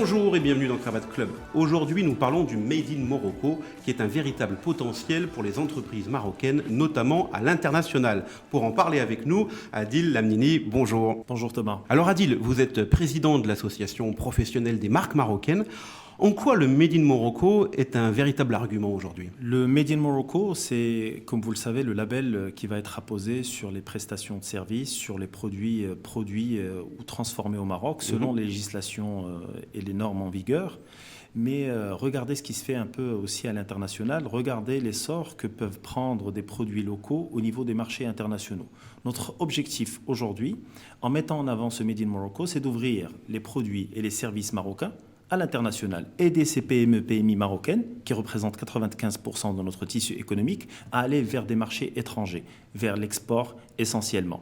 Bonjour et bienvenue dans Cravate Club. Aujourd'hui, nous parlons du Made in Morocco, qui est un véritable potentiel pour les entreprises marocaines, notamment à l'international. Pour en parler avec nous, Adil Lamnini, bonjour. Bonjour Thomas. Alors Adil, vous êtes président de l'association professionnelle des marques marocaines. En quoi le Made in Morocco est un véritable argument aujourd'hui ? Le Made in Morocco, c'est, comme vous le savez, le label qui va être apposé sur les prestations de services, sur les produits ou transformés au Maroc, selon les législations et les normes en vigueur. Mais regardez ce qui se fait un peu aussi à l'international, regardez l'essor que peuvent prendre des produits locaux au niveau des marchés internationaux. Notre objectif aujourd'hui, en mettant en avant ce Made in Morocco, c'est d'ouvrir les produits et les services marocains à l'international, aider ces PME, PMI marocaines, qui représentent 95% de notre tissu économique, à aller vers des marchés étrangers, vers l'export essentiellement.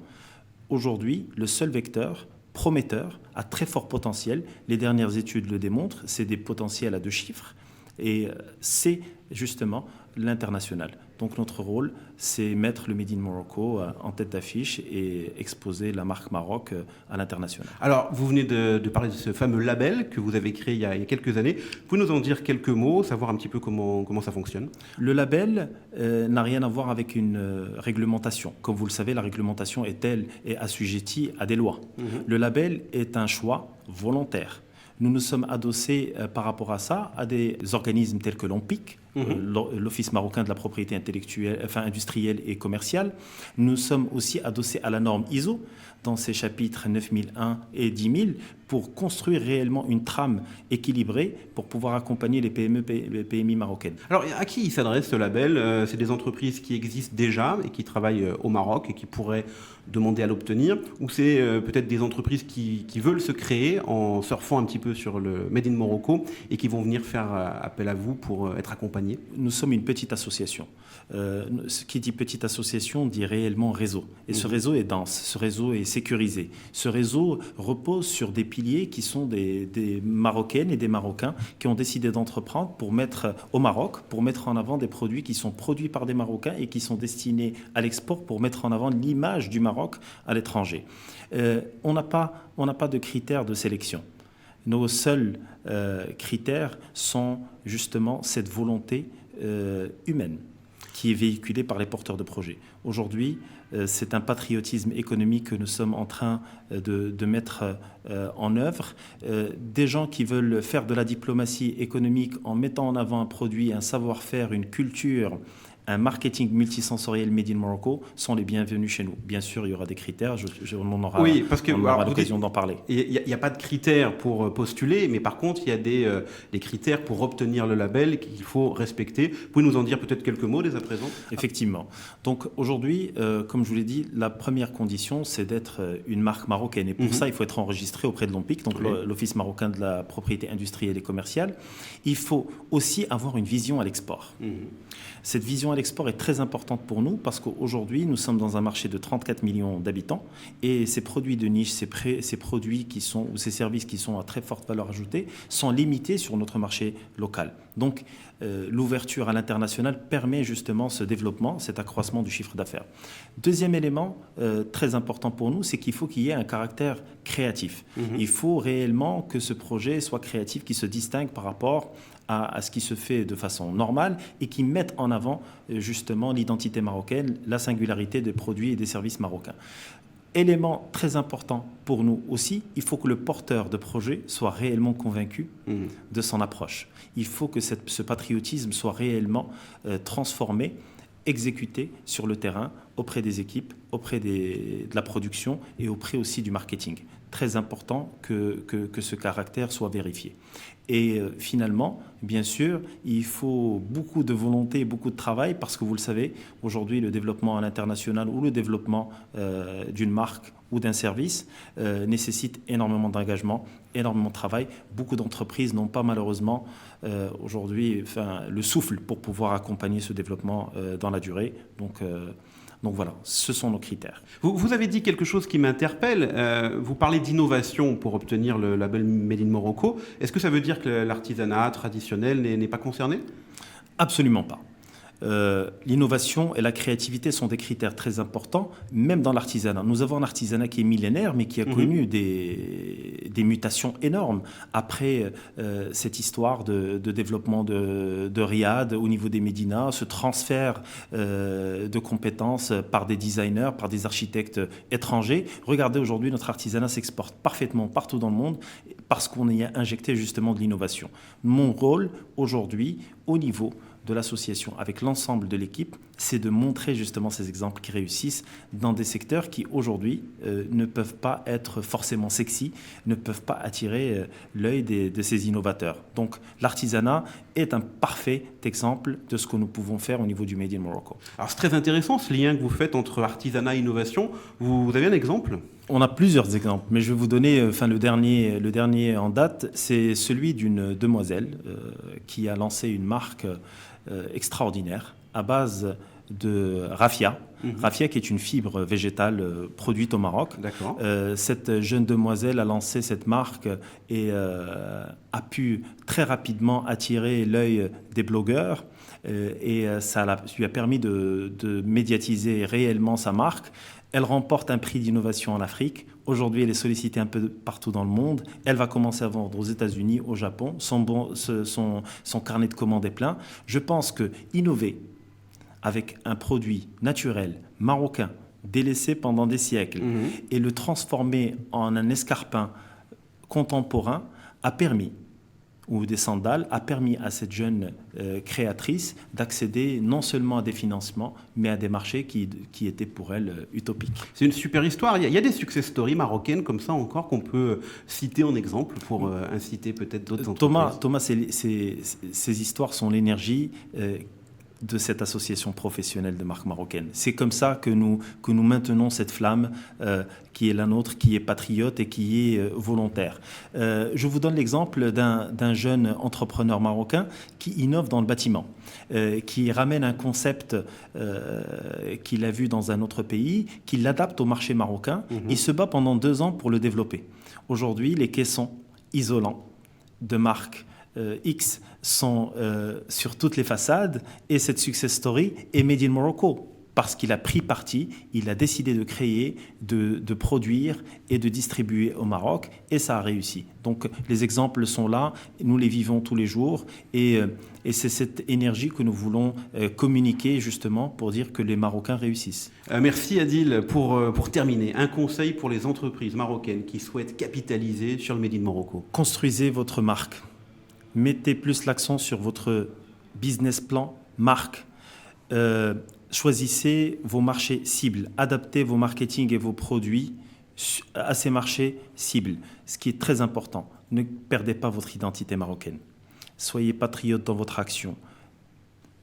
Aujourd'hui, le seul vecteur prometteur, à très fort potentiel, les dernières études le démontrent, c'est des potentiels à 2 chiffres, et c'est justement l'international. Donc notre rôle, c'est mettre le Made in Morocco en tête d'affiche et exposer la marque Maroc à l'international. Alors, vous venez de parler de ce fameux label que vous avez créé il y a quelques années. Vous pouvez nous en dire quelques mots, savoir un petit peu comment ça fonctionne ? Le label n'a rien à voir avec une réglementation. Comme vous le savez, la réglementation est assujettie à des lois. Le label est un choix volontaire. Nous nous sommes adossés par rapport à ça à des organismes tels que l'OMPIC, l'Office marocain de la propriété industrielle et commerciale. Nous sommes aussi adossés à la norme ISO dans ses chapitres 9001 et 10000 pour construire réellement une trame équilibrée pour pouvoir accompagner les PME et PMI marocaines. Alors, à qui il s'adresse ce label ? C'est des entreprises qui existent déjà et qui travaillent au Maroc et qui pourraient demander à l'obtenir ? Ou c'est peut-être des entreprises qui veulent se créer en surfant un petit peu sur le Made in Morocco et qui vont venir faire appel à vous pour être accompagnés ? Nous sommes une petite association. Ce qui dit petite association dit réellement réseau. Et ce réseau est dense, ce réseau est sécurisé. Ce réseau repose sur des piliers qui sont des Marocaines et des Marocains qui ont décidé d'entreprendre pour mettre au Maroc, pour mettre en avant des produits qui sont produits par des Marocains et qui sont destinés à l'export pour mettre en avant l'image du Maroc à l'étranger. On n'a pas de critères de sélection. Nos seuls critères sont justement cette volonté humaine qui est véhiculée par les porteurs de projets. Aujourd'hui, c'est un patriotisme économique que nous sommes en train de mettre en œuvre. Des gens qui veulent faire de la diplomatie économique en mettant en avant un produit, un savoir-faire, une culture, un marketing multisensoriel Made in Morocco sont les bienvenus chez nous. Bien sûr, il y aura des critères, on aura l'occasion d'en parler. Il n'y a pas de critères pour postuler, mais par contre, il y a des critères pour obtenir le label qu'il faut respecter. Vous pouvez nous en dire peut-être quelques mots dès à présent ? Effectivement. Donc aujourd'hui, comme je vous l'ai dit, la première condition, c'est d'être une marque marocaine. Et pour ça, il faut être enregistré auprès de l'OMPIC, donc l'Office marocain de la propriété industrielle et commerciale. Il faut aussi avoir une vision à l'export. Cette vision à l'export est très importante pour nous parce qu'aujourd'hui, nous sommes dans un marché de 34 millions d'habitants et ces produits de niche, ces produits ou ces services qui sont à très forte valeur ajoutée sont limités sur notre marché local. Donc, l'ouverture à l'international permet justement ce développement, cet accroissement du chiffre d'affaires. Deuxième élément très important pour nous, c'est qu'il faut qu'il y ait un caractère créatif. Il faut réellement que ce projet soit créatif, qui se distingue par rapport à ce qui se fait de façon normale et qui mette en avant justement l'identité marocaine, la singularité des produits et des services marocains. Élément très important pour nous aussi, il faut que le porteur de projet soit réellement convaincu de son approche. Il faut que ce patriotisme soit réellement transformé, exécuté sur le terrain, auprès des équipes, auprès de la production et auprès aussi du marketing. Très important que ce caractère soit vérifié. Et finalement, bien sûr, il faut beaucoup de volonté, beaucoup de travail, parce que vous le savez, aujourd'hui, le développement à l'international ou le développement d'une marque ou d'un service nécessite énormément d'engagement, énormément de travail. Beaucoup d'entreprises n'ont pas malheureusement aujourd'hui le souffle pour pouvoir accompagner ce développement dans la durée. Donc voilà, ce sont nos critères. Vous avez dit quelque chose qui m'interpelle. Vous parlez d'innovation pour obtenir le label Made in Morocco. Est-ce que ça veut dire que l'artisanat traditionnel n'est pas concerné ? Absolument pas. l'innovation et la créativité sont des critères très importants, même dans l'artisanat. Nous avons un artisanat qui est millénaire, mais qui a connu des mutations énormes après cette histoire de développement de Riyad au niveau des médinas, ce transfert de compétences par des designers, par des architectes étrangers. Regardez, aujourd'hui, notre artisanat s'exporte parfaitement partout dans le monde parce qu'on y a injecté justement de l'innovation. Mon rôle aujourd'hui, au niveau de l'association, avec l'ensemble de l'équipe, c'est de montrer justement ces exemples qui réussissent dans des secteurs qui aujourd'hui ne peuvent pas être forcément sexy, ne peuvent pas attirer l'œil de ces innovateurs. Donc l'artisanat est un parfait exemple de ce que nous pouvons faire au niveau du Made in Morocco. Alors c'est très intéressant ce lien que vous faites entre artisanat et innovation. Vous avez un exemple ? On a plusieurs exemples, mais je vais vous donner le dernier en date, c'est celui d'une demoiselle qui a lancé une marque extraordinaire à base de raffia. Raffia qui est une fibre végétale produite au Maroc. D'accord. Cette jeune demoiselle a lancé cette marque et a pu très rapidement attirer l'œil des blogueurs et ça lui a permis de médiatiser réellement sa marque. Elle remporte un prix d'innovation en Afrique. Aujourd'hui, elle est sollicitée un peu partout dans le monde. Elle va commencer à vendre aux États-Unis, au Japon. Son carnet de commandes est plein. Je pense que innover avec un produit naturel, marocain, délaissé pendant des siècles, et le transformer en un escarpin contemporain a permis, ou des sandales, a permis à cette jeune créatrice d'accéder non seulement à des financements, mais à des marchés qui étaient pour elle utopiques. C'est une super histoire. Il y a des success stories marocaines comme ça encore qu'on peut citer en exemple pour inciter peut-être d'autres entreprises. Thomas, ces histoires sont l'énergie de cette association professionnelle de marques marocaines. C'est comme ça que nous maintenons cette flamme qui est la nôtre, qui est patriote et qui est volontaire. Je vous donne l'exemple d'un jeune entrepreneur marocain qui innove dans le bâtiment, qui ramène un concept qu'il a vu dans un autre pays, qui l'adapte au marché marocain. Il se bat pendant 2 ans pour le développer. Aujourd'hui, les caissons isolants de marques X sont sur toutes les façades et cette success story est Made in Morocco parce qu'il a pris parti, il a décidé de créer, de produire et de distribuer au Maroc et ça a réussi. Donc les exemples sont là, nous les vivons tous les jours et c'est cette énergie que nous voulons communiquer justement pour dire que les Marocains réussissent. Merci Adil. Pour terminer, un conseil pour les entreprises marocaines qui souhaitent capitaliser sur le Made in Morocco. Construisez votre marque. Mettez plus l'accent sur votre business plan, marque. Choisissez vos marchés cibles. Adaptez vos marketing et vos produits à ces marchés cibles. Ce qui est très important, ne perdez pas votre identité marocaine. Soyez patriote dans votre action.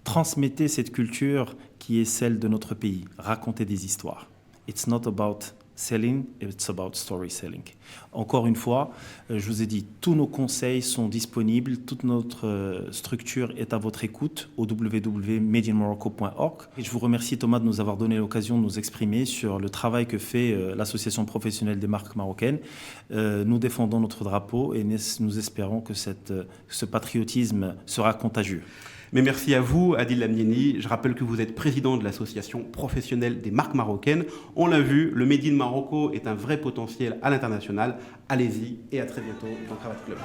Transmettez cette culture qui est celle de notre pays. Racontez des histoires. It's not about selling, it's about story selling. Encore une fois, je vous ai dit, tous nos conseils sont disponibles, toute notre structure est à votre écoute au www.madeinmorocco.org. Et je vous remercie Thomas de nous avoir donné l'occasion de nous exprimer sur le travail que fait l'Association professionnelle des marques marocaines. Nous défendons notre drapeau et nous espérons que ce patriotisme sera contagieux. Mais merci à vous, Adil Lamnieni. Je rappelle que vous êtes président de l'association professionnelle des marques marocaines. On l'a vu, le Made in Morocco est un vrai potentiel à l'international. Allez-y et à très bientôt dans Cravate Club.